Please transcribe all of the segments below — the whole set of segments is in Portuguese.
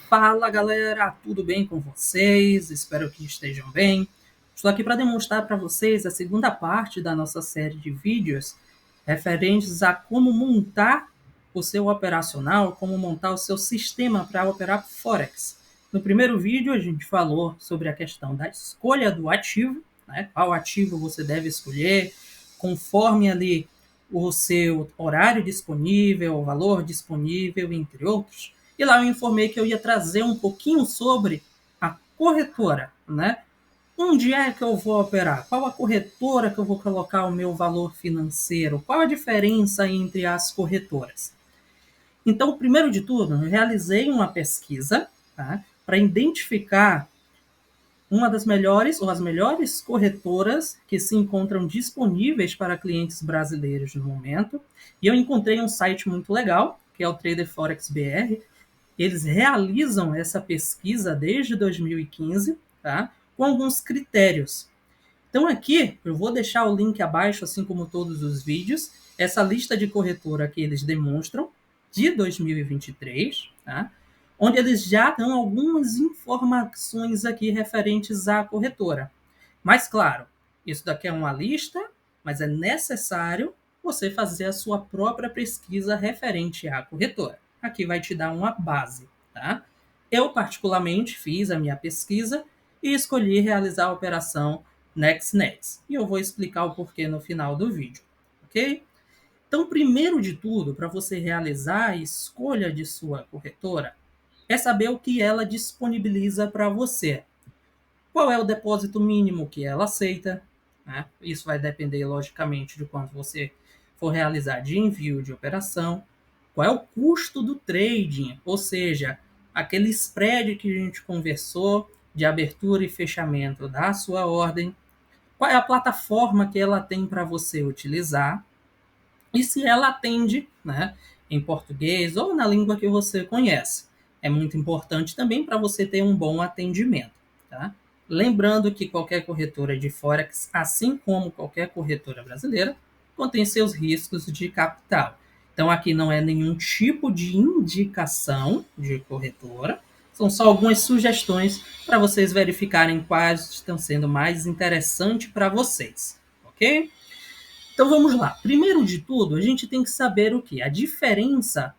Fala galera, tudo bem com vocês? Espero que estejam bem. Estou aqui para demonstrar para vocês a segunda parte da nossa série de vídeos referentes a como montar o seu operacional, como montar o seu sistema para operar Forex. No primeiro vídeo a gente falou sobre a questão da escolha do ativo, né? Qual ativo você deve escolher, conforme ali o seu horário disponível, o valor disponível, entre outros. E lá eu informei que eu ia trazer um pouquinho sobre a corretora, né? Onde é que eu vou operar? Qual a corretora que eu vou colocar o meu valor financeiro? Qual a diferença entre as corretoras? Então, primeiro de tudo, eu realizei uma pesquisa, tá, para identificar uma das melhores ou as melhores corretoras que se encontram disponíveis para clientes brasileiros no momento. E eu encontrei um site muito legal, que é o Trader Forex BR. Eles realizam essa pesquisa desde 2015, tá? Com alguns critérios. Então aqui eu vou deixar o link abaixo, assim como todos os vídeos, essa lista de corretora que eles demonstram de 2023, tá? Onde eles já dão algumas informações aqui referentes à corretora. Mas claro, isso daqui é uma lista, mas é necessário você fazer a sua própria pesquisa referente à corretora. Aqui vai te dar uma base, tá? Eu particularmente fiz a minha pesquisa e escolhi realizar a operação NextNets. E eu vou explicar o porquê no final do vídeo, ok? Então, primeiro de tudo, para você realizar a escolha de sua corretora, é saber o que ela disponibiliza para você. Qual é o depósito mínimo que ela aceita, né? Isso vai depender, logicamente, de quanto você for realizar de envio de operação. Qual é o custo do trading, ou seja, aquele spread que a gente conversou de abertura e fechamento da sua ordem. Qual é a plataforma que ela tem para você utilizar e se ela atende, né, em português ou na língua que você conhece. É muito importante também para você ter um bom atendimento, tá? Lembrando que qualquer corretora de Forex, assim como qualquer corretora brasileira, contém seus riscos de capital. Então aqui não é nenhum tipo de indicação de corretora, são só algumas sugestões para vocês verificarem quais estão sendo mais interessantes para vocês, ok? Então vamos lá. Primeiro de tudo, a gente tem que saber o que? A diferença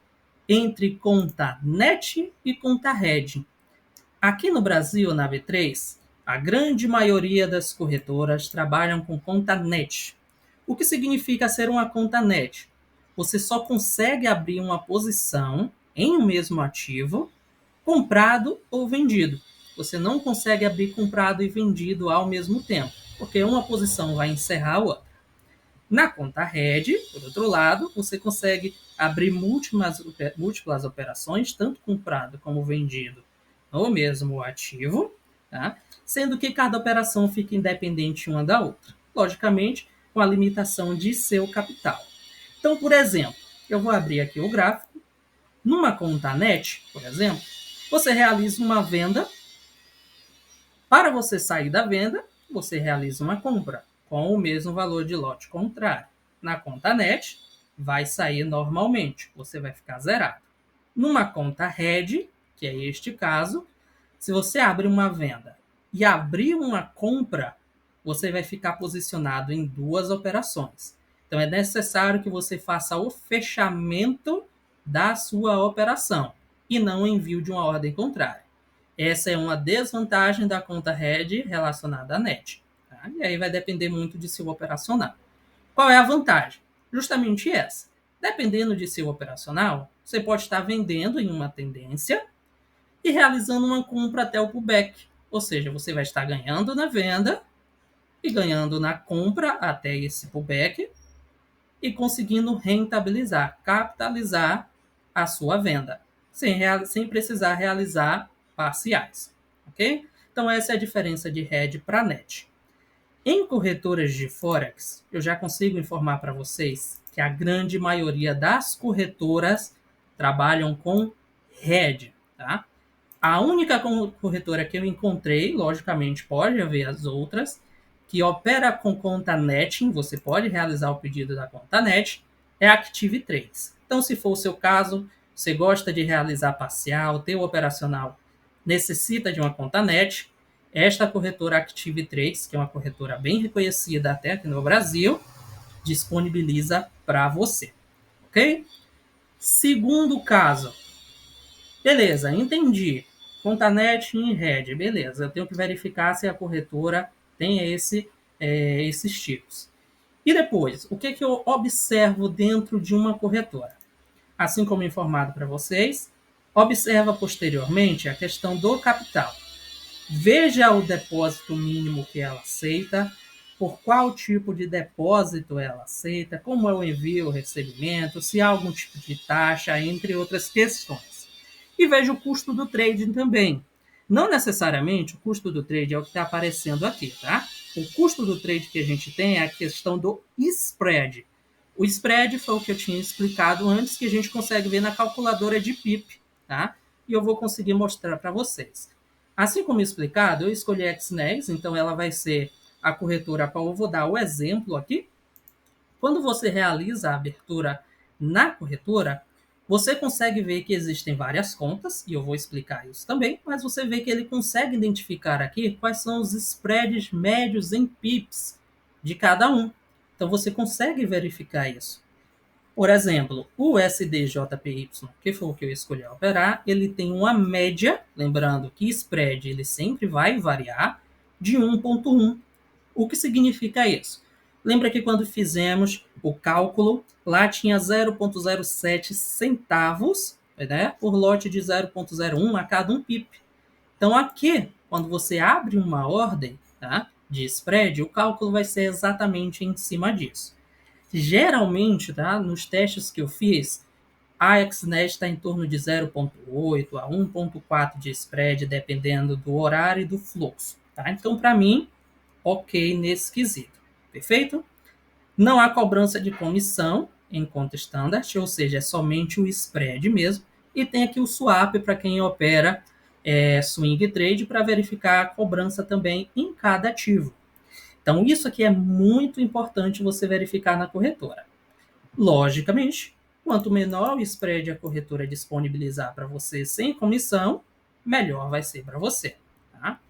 entre conta net e conta red. Aqui no Brasil, na B3, a grande maioria das corretoras trabalham com conta net. O que significa ser uma conta net? Você só consegue abrir uma posição em um mesmo ativo, comprado ou vendido. Você não consegue abrir comprado e vendido ao mesmo tempo, porque uma posição vai encerrar a outra. Na conta Red, por outro lado, você consegue abrir múltiplas operações, tanto comprado como vendido, no mesmo ativo, tá? Sendo que cada operação fica independente uma da outra, logicamente com a limitação de seu capital. Então, por exemplo, eu vou abrir aqui o gráfico. Numa conta net, por exemplo, você realiza uma venda. Para você sair da venda, você realiza uma compra com o mesmo valor de lote contrário. Na conta net, vai sair normalmente, você vai ficar zerado. Numa conta red, que é este caso, se você abre uma venda e abrir uma compra, você vai ficar posicionado em duas operações. Então é necessário que você faça o fechamento da sua operação e não o envio de uma ordem contrária. Essa é uma desvantagem da conta red relacionada à net. Tá? E aí vai depender muito de seu operacional. Qual é a vantagem? Justamente essa. Dependendo de seu operacional, você pode estar vendendo em uma tendência e realizando uma compra até o pullback. Ou seja, você vai estar ganhando na venda e ganhando na compra até esse pullback e conseguindo rentabilizar, capitalizar a sua venda, sem precisar realizar parciais, ok? Então essa é a diferença de red para net. Em corretoras de Forex, eu já consigo informar para vocês que a grande maioria das corretoras trabalham com red, tá? A única corretora que eu encontrei, logicamente pode haver as outras, que opera com conta netting, você pode realizar o pedido da conta net, é a Active Trades. Então, se for o seu caso, você gosta de realizar parcial, teu operacional necessita de uma conta net, esta corretora Active Trades, que é uma corretora bem reconhecida até aqui no Brasil, disponibiliza para você, ok? Segundo caso, beleza, entendi. Conta net em rede, beleza. Eu tenho que verificar se a corretora tem esses tipos. E depois, o que eu observo dentro de uma corretora? Assim como informado para vocês, observa posteriormente a questão do capital. Veja o depósito mínimo que ela aceita, por qual tipo de depósito ela aceita, como é o envio, o recebimento, se há algum tipo de taxa, entre outras questões. E veja o custo do trading também. Não necessariamente o custo do trade é o que está aparecendo aqui, tá? O custo do trade que a gente tem é a questão do spread. O spread foi o que eu tinha explicado antes, que a gente consegue ver na calculadora de PIP, tá? E eu vou conseguir mostrar para vocês. Assim como explicado, eu escolhi a XNES, então ela vai ser a corretora a qual eu vou dar o exemplo aqui. Quando você realiza a abertura na corretora, você consegue ver que existem várias contas, e eu vou explicar isso também, mas você vê que ele consegue identificar aqui quais são os spreads médios em pips de cada um. Então você consegue verificar isso. Por exemplo, o SDJPY, que foi o que eu escolhi operar, ele tem uma média, lembrando que spread ele sempre vai variar, de 1,1. O que significa isso? Lembra que quando fizemos o cálculo, lá tinha 0,07 centavos, né, por lote de 0,01 a cada um pip. Então aqui, quando você abre uma ordem, tá, de spread, o cálculo vai ser exatamente em cima disso. Geralmente, tá, nos testes que eu fiz, a XNET está em torno de 0,8 a 1,4 de spread, dependendo do horário e do fluxo. Tá? Então, para mim, ok nesse quesito. Perfeito? Não há cobrança de comissão em conta standard, ou seja, é somente o spread mesmo. E tem aqui o swap para quem opera swing trade para verificar a cobrança também em cada ativo. Então, isso aqui é muito importante você verificar na corretora. Logicamente, quanto menor o spread a corretora disponibilizar para você sem comissão, melhor vai ser para você. Tá?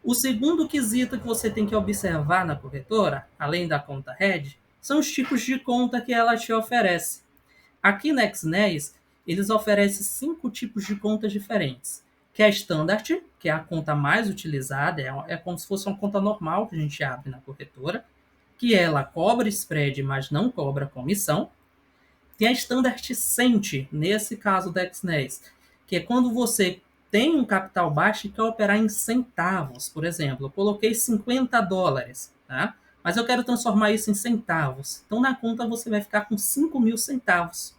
O segundo quesito que você tem que observar na corretora, além da conta Red, são os tipos de conta que ela te oferece. Aqui na XNES, eles oferecem 5 tipos de contas diferentes, que é a Standard, que é a conta mais utilizada, é como se fosse uma conta normal que a gente abre na corretora, que ela cobra spread, mas não cobra comissão. Tem a Standard Cent, nesse caso da XNES, que é quando você tem um capital baixo e quer operar em centavos. Por exemplo, eu coloquei $50, tá? Mas eu quero transformar isso em centavos. Então, na conta, você vai ficar com 5.000 centavos.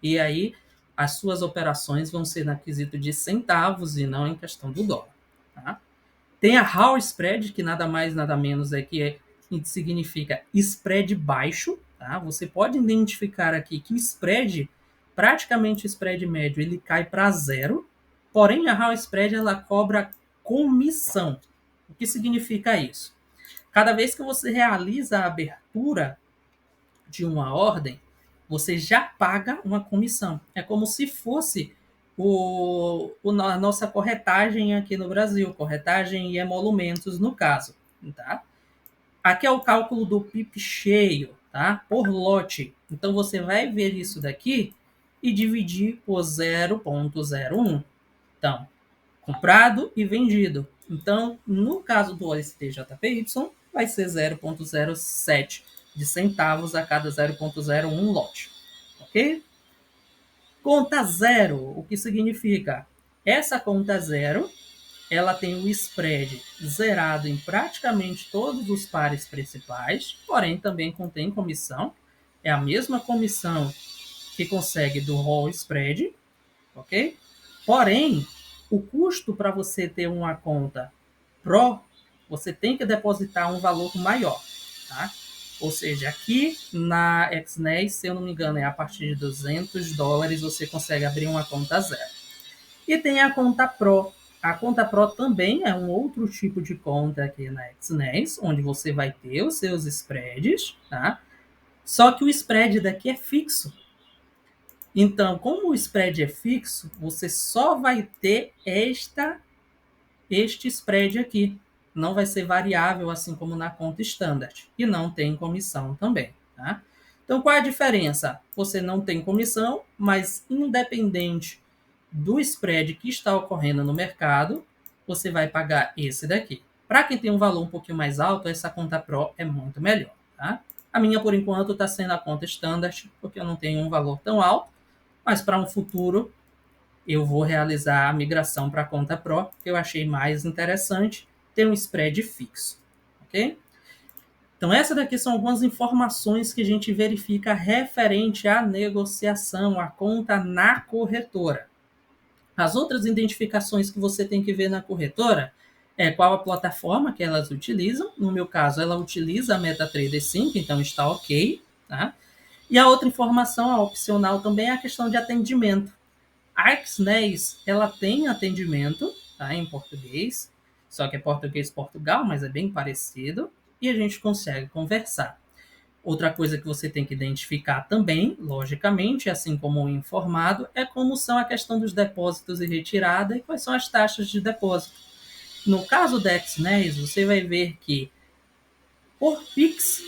E aí, as suas operações vão ser na quesito de centavos e não em questão do dólar. Tá? Tem a Raw Spread, que nada mais, nada menos significa spread baixo. Tá? Você pode identificar aqui que spread, praticamente o spread médio, ele cai para zero. Porém, a Raw Spread ela cobra comissão. O que significa isso? Cada vez que você realiza a abertura de uma ordem, você já paga uma comissão. É como se fosse a nossa corretagem aqui no Brasil, corretagem e emolumentos no caso. Tá? Aqui é o cálculo do PIP cheio, tá? Por lote. Então, você vai ver isso daqui e dividir por 0,01. Então, comprado e vendido. Então, no caso do OSTJPY, vai ser 0,07 de centavos a cada 0,01 lote. Ok? Conta zero, o que significa? Essa conta zero, ela tem o spread zerado em praticamente todos os pares principais, porém também contém comissão. É a mesma comissão que consegue do Raw Spread, ok? Porém, o custo para você ter uma conta Pro, você tem que depositar um valor maior, tá? Ou seja, aqui na XNES, se eu não me engano, é a partir de $200 você consegue abrir uma conta zero. E tem a conta Pro. A conta Pro também é um outro tipo de conta aqui na XNES, onde você vai ter os seus spreads, tá? Só que o spread daqui é fixo. Então, como o spread é fixo, você só vai ter este spread aqui. Não vai ser variável, assim como na conta standard. E não tem comissão também, tá? Então, qual é a diferença? Você não tem comissão, mas independente do spread que está ocorrendo no mercado, você vai pagar esse daqui. Para quem tem um valor um pouquinho mais alto, essa conta Pro é muito melhor, tá? A minha, por enquanto, está sendo a conta standard, porque eu não tenho um valor tão alto, mas para um futuro eu vou realizar a migração para a conta Pro, que eu achei mais interessante, ter um spread fixo, ok? Então, essas daqui são algumas informações que a gente verifica referente à negociação, à conta na corretora. As outras identificações que você tem que ver na corretora é qual a plataforma que elas utilizam. No meu caso, ela utiliza a MetaTrader 5, então está ok, tá? E a outra informação, a opcional também, é a questão de atendimento. A XNES, ela tem atendimento, tá, em português, só que é português Portugal, mas é bem parecido, e a gente consegue conversar. Outra coisa que você tem que identificar também, logicamente, assim como o informado, é como são a questão dos depósitos e retirada e quais são as taxas de depósito. No caso da XNES, você vai ver que por Pix,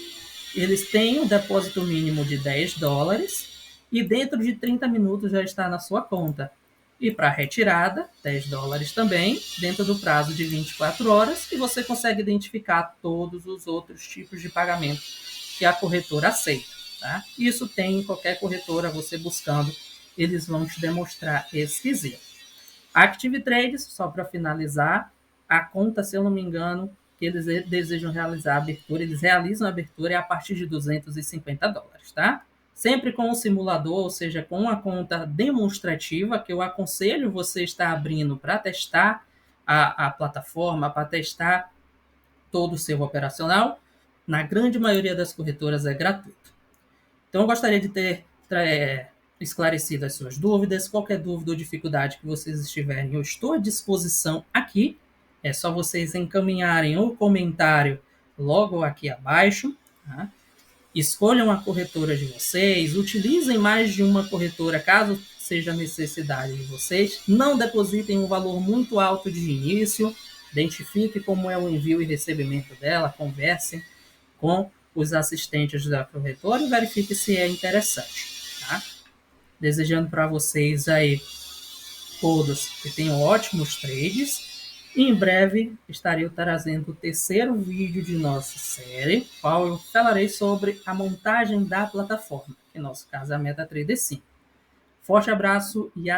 eles têm um depósito mínimo de $10 e dentro de 30 minutos já está na sua conta. E para retirada, $10 também, dentro do prazo de 24 horas, e você consegue identificar todos os outros tipos de pagamento que a corretora aceita. Tá? Isso tem em qualquer corretora, você buscando, eles vão te demonstrar esse quesito. Active Trades, só para finalizar, a conta, se eu não me engano, que eles desejam realizar a abertura, eles realizam a abertura é a partir de $250, tá? Sempre com o simulador, ou seja, com a conta demonstrativa, que eu aconselho você estar abrindo para testar a plataforma, para testar todo o seu operacional. Na grande maioria das corretoras é gratuito. Então, eu gostaria de ter esclarecido as suas dúvidas. Qualquer dúvida ou dificuldade que vocês estiverem, eu estou à disposição aqui. É só vocês encaminharem o comentário logo aqui abaixo. Tá? Escolham a corretora de vocês, utilizem mais de uma corretora caso seja necessidade de vocês. Não depositem um valor muito alto de início. Identifique como é o envio e recebimento dela, conversem com os assistentes da corretora e verifique se é interessante. Tá? Desejando para vocês aí todos que tenham ótimos trades. E em breve estarei trazendo o terceiro vídeo de nossa série, qual eu falarei sobre a montagem da plataforma, que no nosso caso é a MetaTrader 5. Forte abraço e até!